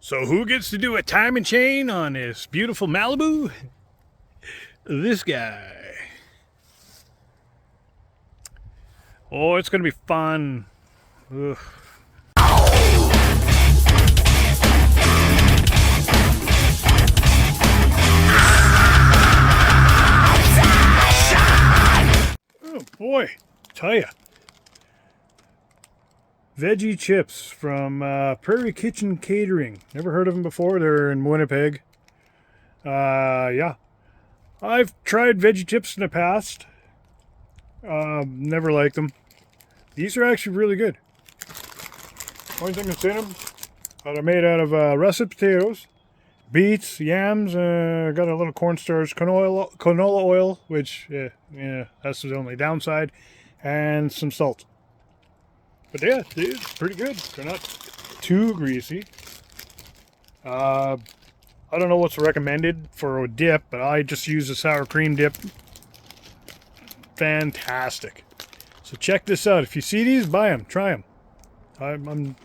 So who gets to do a timing chain on this beautiful Malibu? This guy. Oh, it's gonna be fun. Ugh. Oh boy, tell ya. Veggie chips from Prairie Kitchen Catering. Never heard of them before. They're in Winnipeg. Yeah. I've tried veggie chips in the past. Never liked them. These are actually really good. Only thing that's in them, they're made out of russet potatoes, beets, yams, got a little cornstarch, canola oil, which, yeah, that's the only downside, and some salt. But yeah, it's pretty good. They're not too greasy. I don't know what's recommended for a dip, but I just use a sour cream dip. Fantastic. So check this out. If you see these, buy them. Try them. I'm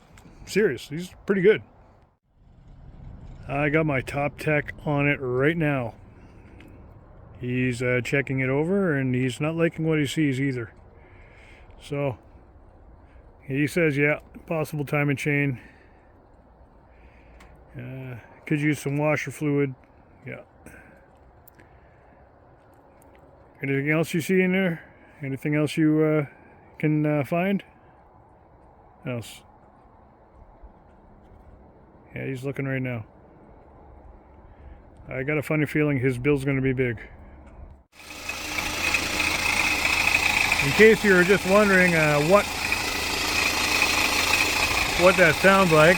serious. These are pretty good. I got my top tech on it right now. He's checking it over, and he's not liking what he sees either. So he says, yeah, possible timing chain. Could use some washer fluid. Yeah. Anything else you see in there? Anything else you can find? Else? Yeah, he's looking right now. I got a funny feeling his bill's going to be big. In case you were just wondering what that sounds like,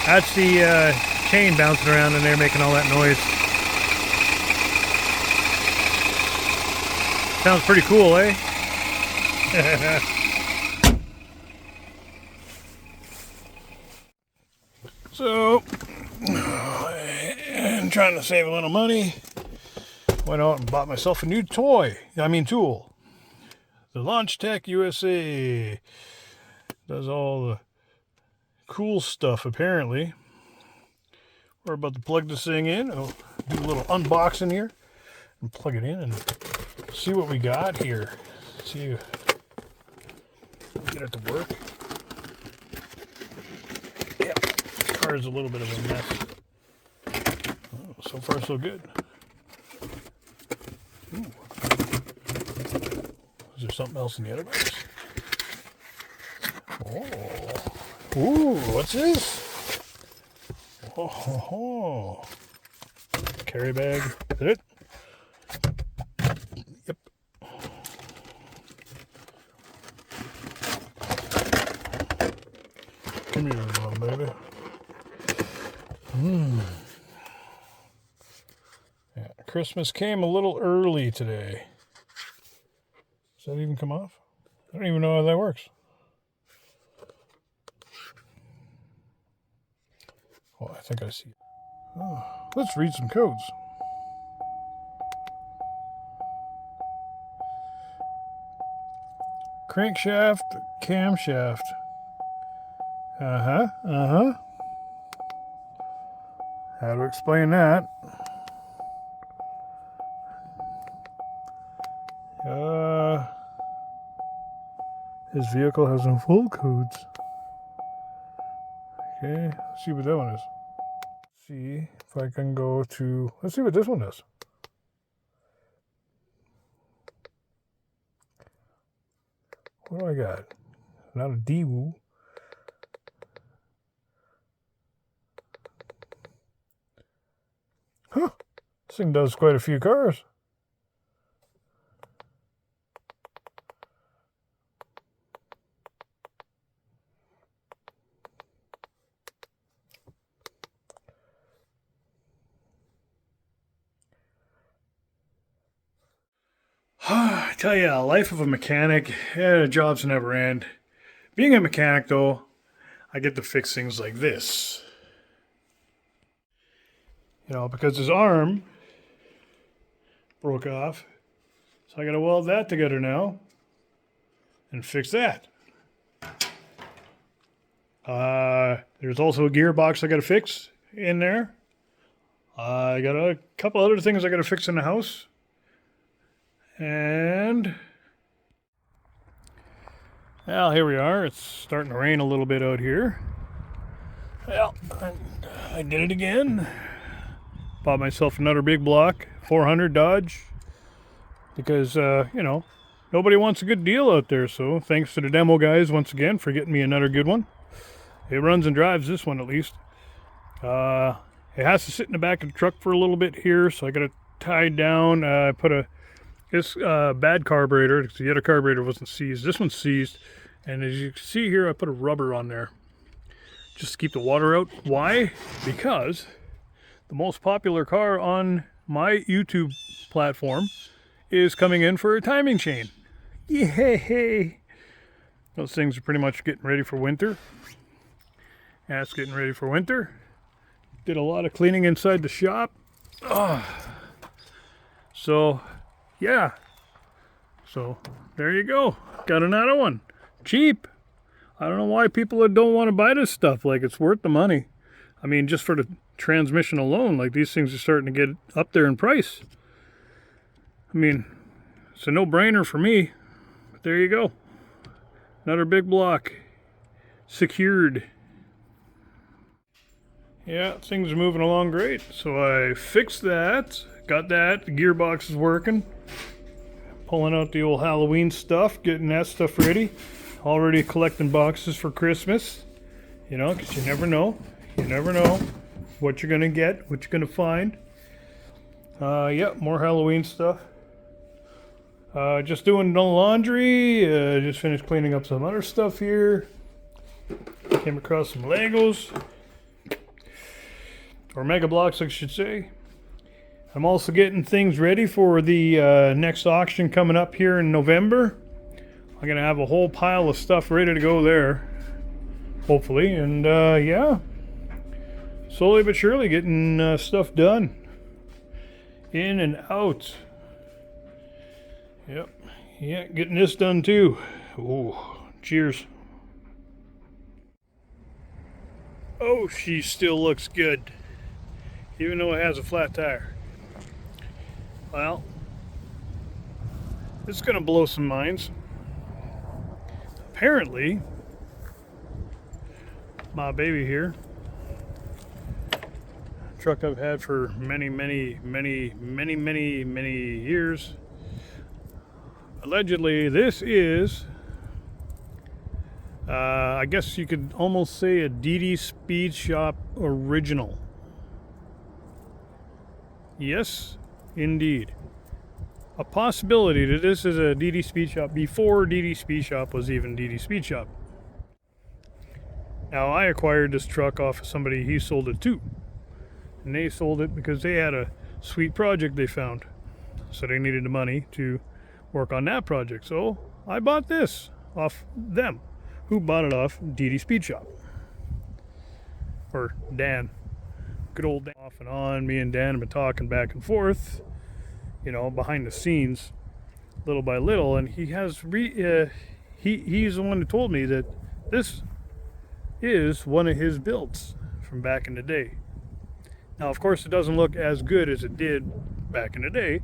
that's the chain bouncing around in there making all that noise. Sounds pretty cool, eh? So, I'm trying to save a little money. Went out and bought myself a new tool. The Launch Tech USA. Does all the cool stuff, apparently. We're about to plug this thing in. I'll do a little unboxing here and plug it in and see what we got here. See if get it to work. Yeah, the car's a little bit of a mess. Oh, so far so good. Ooh. Is there something else in the other box? Oh. Ooh, what's this? Oh. Carry bag. Is that it? Yep. Come here, little baby. Yeah, Christmas came a little early today. Does that even come off? I don't even know how that works. Oh, I think I see it. Oh, let's read some codes. Crankshaft, camshaft. Uh-huh. How to explain that? His vehicle has some full codes. Okay, let's see what that one is. See if I can go to, let's see what this one is. What do I got? Not a Daewoo. Huh, this thing does quite a few cars. I tell you, life of a mechanic, jobs never end. Being a mechanic, though, I get to fix things like this. You know, because his arm broke off. So I got to weld that together now and fix that. There's also a gearbox I got to fix in there. I got a couple other things I got to fix in the house. And well, here we are. It's starting to rain a little bit out here. Well, I did it again. Bought myself another big block, 400 Dodge, because, nobody wants a good deal out there. So thanks to the demo guys once again for getting me another good one. It runs and drives, this one at least. It has to sit in the back of the truck for a little bit here, so I got it tied down. I put this bad carburetor, because the other carburetor wasn't seized. This one's seized, and as you can see here, I put a rubber on there just to keep the water out. Why? Because the most popular car on my YouTube platform is coming in for a timing chain. Yay! Those things are pretty much getting ready for winter. That's getting ready for winter. Did a lot of cleaning inside the shop. So, yeah. So, there you go. Got another one. Cheap. I don't know why people don't want to buy this stuff. Like, it's worth the money. I mean, just for the transmission alone, like, these things are starting to get up there in price. I mean, it's a no-brainer for me. But there you go. Another big block. Secured. Yeah, things are moving along great. So I fixed that, got that, the gearbox is working. Pulling out the old Halloween stuff, getting that stuff ready. Already collecting boxes for Christmas. You know, because you never know. You never know what you're going to get, what you're going to find. Yeah, more Halloween stuff. Just doing no laundry. Just finished cleaning up some other stuff here. Came across some Legos. Or Mega Blocks, I should say. I'm also getting things ready for the next auction coming up here in November. I'm going to have a whole pile of stuff ready to go there. Hopefully. And yeah. Slowly but surely getting stuff done. In and out. Yep. Yeah, getting this done too. Ooh. Cheers. Oh, she still looks good. Even though it has a flat tire. Well, it's going to blow some minds. Apparently, my baby here, truck I've had for many years. Allegedly, this is, I guess you could almost say a DD Speed Shop original. Yes, indeed. A possibility that this is a DD Speed Shop before DD Speed Shop was even DD Speed Shop. Now, I acquired this truck off of somebody he sold it to. And they sold it because they had a sweet project they found. So they needed the money to work on that project. So I bought this off them, who bought it off DD Speed Shop. Or Dan. Good old Dan. Off and on, me and Dan have been talking back and forth, you know, behind the scenes, little by little, and he has he's the one who told me that this is one of his builds from back in the day. Now, of course, it doesn't look as good as it did back in the day,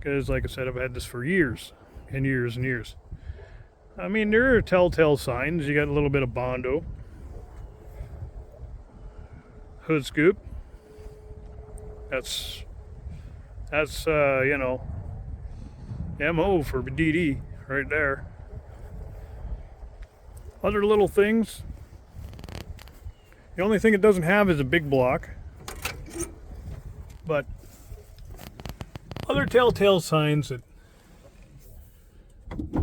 because, like I said, I've had this for years and years and years. I mean, there are telltale signs. You got a little bit of Bondo, hood scoop. That's you know, MO for DD right there. Other little things. The only thing it doesn't have is a big block. But other telltale signs that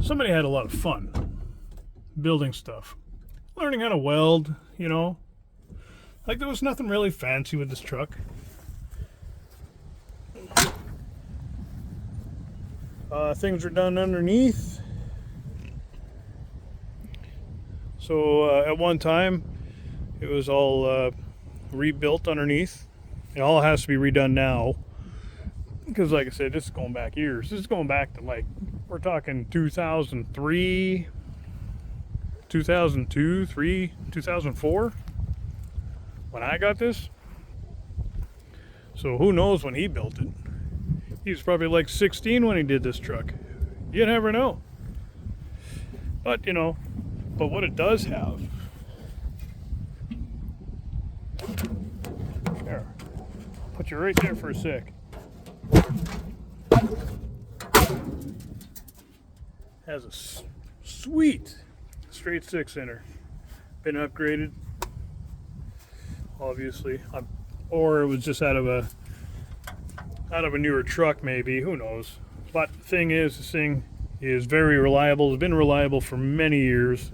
somebody had a lot of fun building stuff. Learning how to weld, you know. Like, there was nothing really fancy with this truck. Things were done underneath. So at one time, it was all rebuilt underneath. It all has to be redone now. Because, like I said, this is going back years. This is going back to, like, we're talking 2003, 2002, 3, 2004 when I got this. So who knows when he built it. He was probably like 16 when he did this truck. You never know. But, you know, but what it does have, there, put you right there for a sec. Has a sweet straight 6-cylinder. Been upgraded, obviously, or it was just out of a newer truck, maybe. Who knows? But the thing is, this thing is very reliable. It's been reliable for many years.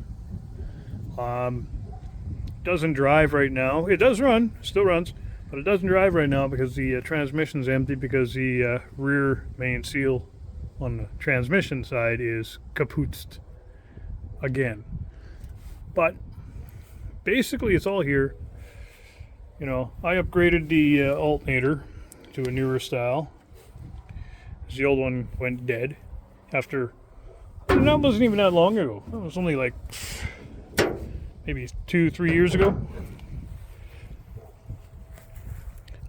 Doesn't drive right now. It does run, still runs, but it doesn't drive right now because the transmission's empty, because the rear main seal on the transmission side is kaputzed again. But basically it's all here. You know, I upgraded the alternator to a newer style. The old one went dead after, and that wasn't even that long ago. That was only like maybe 2-3 years ago.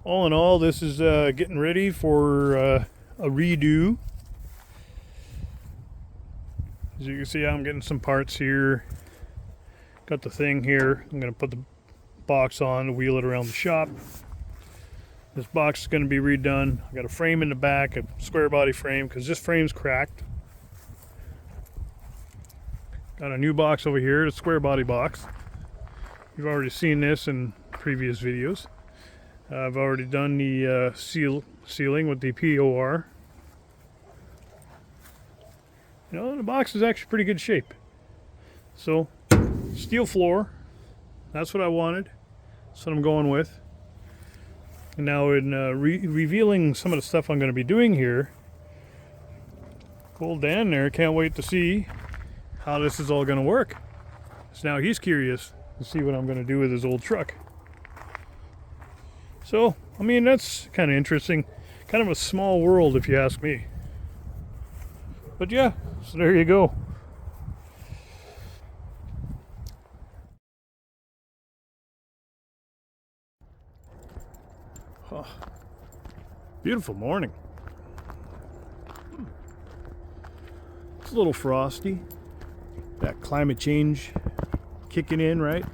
All in all, this is getting ready for a redo. As you can see, I'm getting some parts here. Got the thing here. I'm going to put the box on, wheel it around the shop. This box is going to be redone. I got a frame in the back, a square body frame, because this frame's cracked. Got a new box over here, a square body box. You've already seen this in previous videos. I've already done the sealing with the POR. You know, the box is actually pretty good shape. So, steel floor. That's what I wanted. That's what I'm going with. And now in revealing some of the stuff I'm going to be doing here, old Dan there can't wait to see how this is all going to work. So now he's curious to see what I'm going to do with his old truck. So, I mean, that's kind of interesting. Kind of a small world, if you ask me. But yeah, so there you go. Oh, beautiful morning. It's a little frosty. That climate change kicking in, right?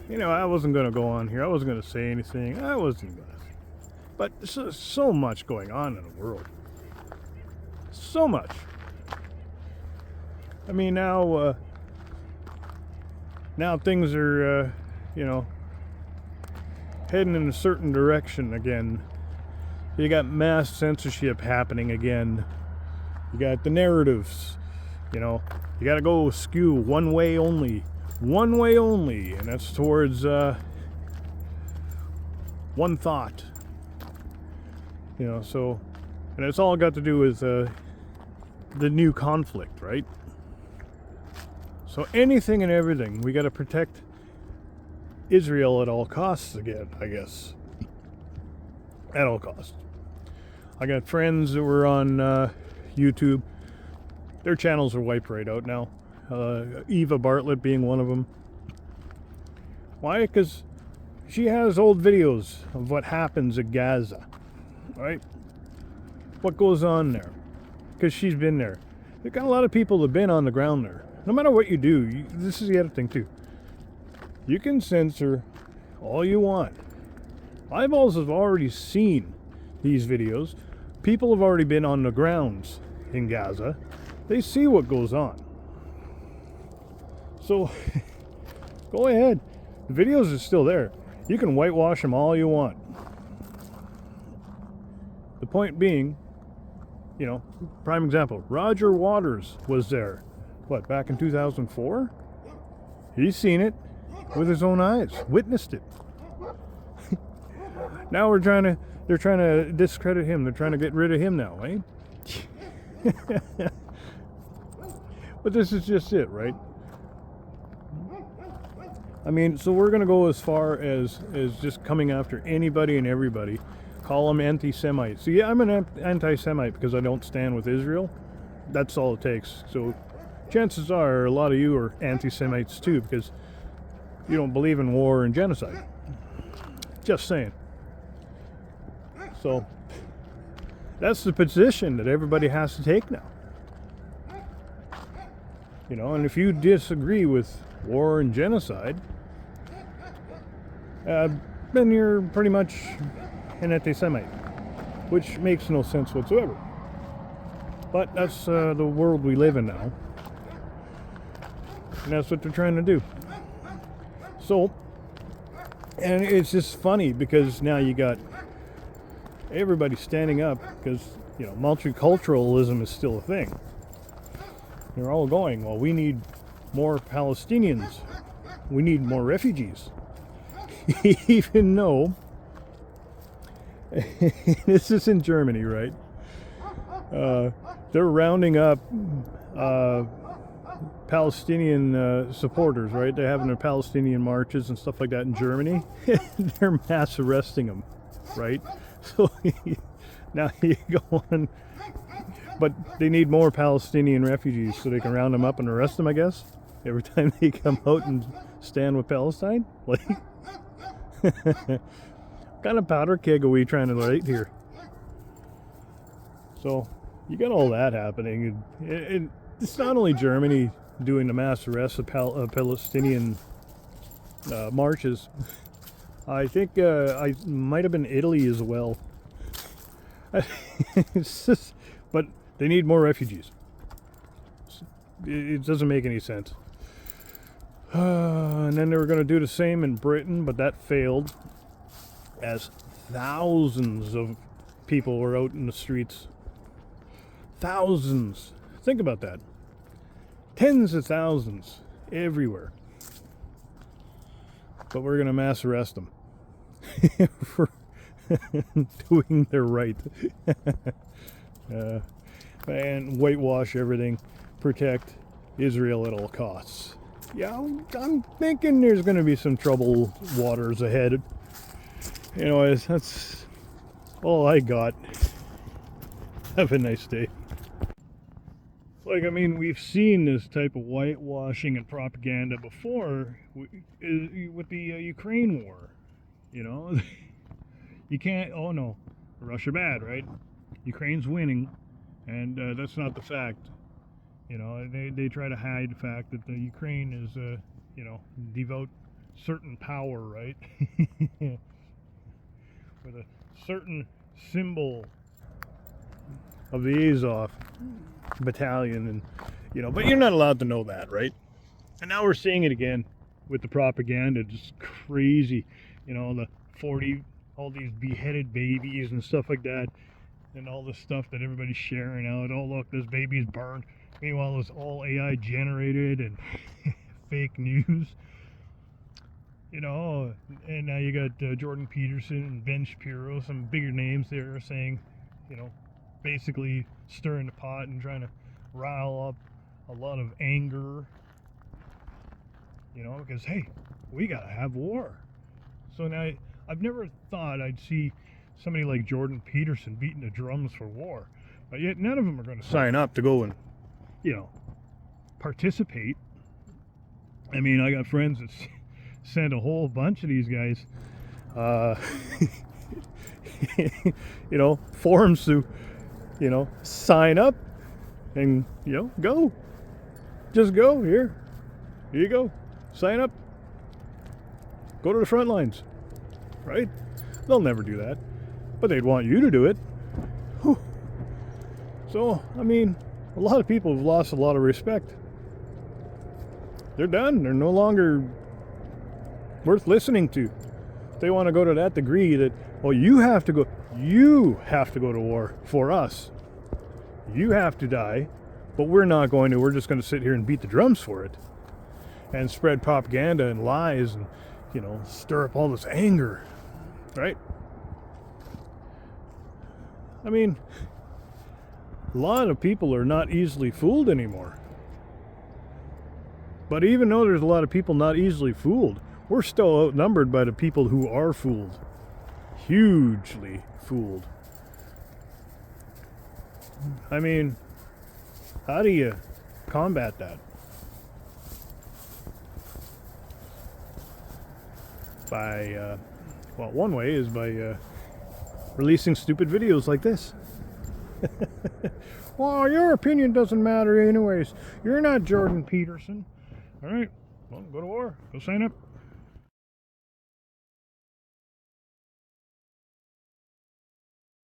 You know, I wasn't going to go on here. I wasn't going to say anything. I wasn't going to. But there's so much going on in the world. So much. I mean, now things are, you know, heading in a certain direction again. You got mass censorship happening again. You got the narratives. You know, you got to go skew one way only. One way only. And that's towards one thought. You know, so, and it's all got to do with the new conflict, right? So anything and everything, we got to protect Israel at all costs again, I guess. At all costs. I got friends that were on YouTube. Their channels are wiped right out now. Eva Bartlett being one of them. Why? Because she has old videos of what happens at Gaza. Right? What goes on there? Because she's been there. They've got a lot of people that have been on the ground there. No matter what you do, this is the other thing too. You can censor all you want. Eyeballs have already seen these videos. People have already been on the grounds in Gaza. They see what goes on. So, go ahead. The videos are still there. You can whitewash them all you want. The point being, you know, prime example, Roger Waters was there, what, back in 2004? He's seen it with his own eyes, witnessed it. Now they're trying to discredit him. They're trying to get rid of him now, eh? But this is just it, right? I mean, so we're going to go as far as just coming after anybody and everybody. Call them anti-Semites. See, I'm an anti-Semite because I don't stand with Israel. That's all it takes. So chances are a lot of you are anti-Semites too, because you don't believe in war and genocide. Just saying. So that's the position that everybody has to take now. You know, and if you disagree with war and genocide, then you're pretty much an anti-Semite, which makes no sense whatsoever. But that's the world we live in now, and that's what they're trying to do. So, and it's just funny because now you got everybody standing up because, you know, multiculturalism is still a thing. They're all going, well, we need more Palestinians. We need more refugees. Even though, this is in Germany, right? They're rounding up Palestinian supporters, right? They're having their Palestinian marches and stuff like that in Germany. They're mass arresting them, right? So now you go on, but they need more Palestinian refugees so they can round them up and arrest them, I guess, every time they come out and stand with Palestine. Like, what kind of powder keg are we trying to light here? So you got all that happening. It's not only Germany doing the mass arrests of Palestinian marches. I think I might have been Italy as well. It's just, but they need more refugees. It doesn't make any sense. And then they were going to do the same in Britain, but that failed, as thousands of people were out in the streets. Thousands. Think about that. Tens of thousands everywhere. But we're going to mass arrest them for doing their right. And whitewash everything. Protect Israel at all costs. Yeah, I'm thinking there's going to be some troubled waters ahead. Anyways, that's all I got. Have a nice day. Like, I mean, we've seen this type of whitewashing and propaganda before with the Ukraine war. You know, you can't, oh no, Russia bad, right? Ukraine's winning, and that's not the fact. You know, they try to hide the fact that the Ukraine is, you know, devote certain power, right? With a certain symbol of the Azov battalion, and, you know, but you're not allowed to know that, right? And now we're seeing it again with the propaganda, just crazy, you know, all these beheaded babies and stuff like that, and all the stuff that everybody's sharing out. Oh, look, this baby's burned. Meanwhile, it's all AI generated and fake news. You know, and now you got Jordan Peterson and Ben Shapiro, some bigger names there, saying, you know, basically stirring the pot and trying to rile up a lot of anger. You know, because, hey, we gotta have war. So now, I've never thought I'd see somebody like Jordan Peterson beating the drums for war, but yet none of them are going to sign up to go and, you know, participate. I mean, I got friends that sent a whole bunch of these guys, you know, forms to, you know, sign up and, you know, go. Just go. Here you go. Sign up. Go to the front lines. Right? They'll never do that. But they'd want you to do it. Whew. So, I mean, a lot of people have lost a lot of respect. They're done. They're no longer worth listening to. They want to go to that degree that, well, you have to go to war for us. You have to die, but we're not going to. We're just going to sit here and beat the drums for it and spread propaganda and lies and, you know, stir up all this anger, right? I mean, a lot of people are not easily fooled anymore. But even though there's a lot of people not easily fooled, we're still outnumbered by the people who are fooled. Hugely fooled. I mean, How do you combat that? By, well, one way is by releasing stupid videos like this. Well, your opinion doesn't matter anyways. You're not Jordan Peterson. All right, well, go to war. Go sign up.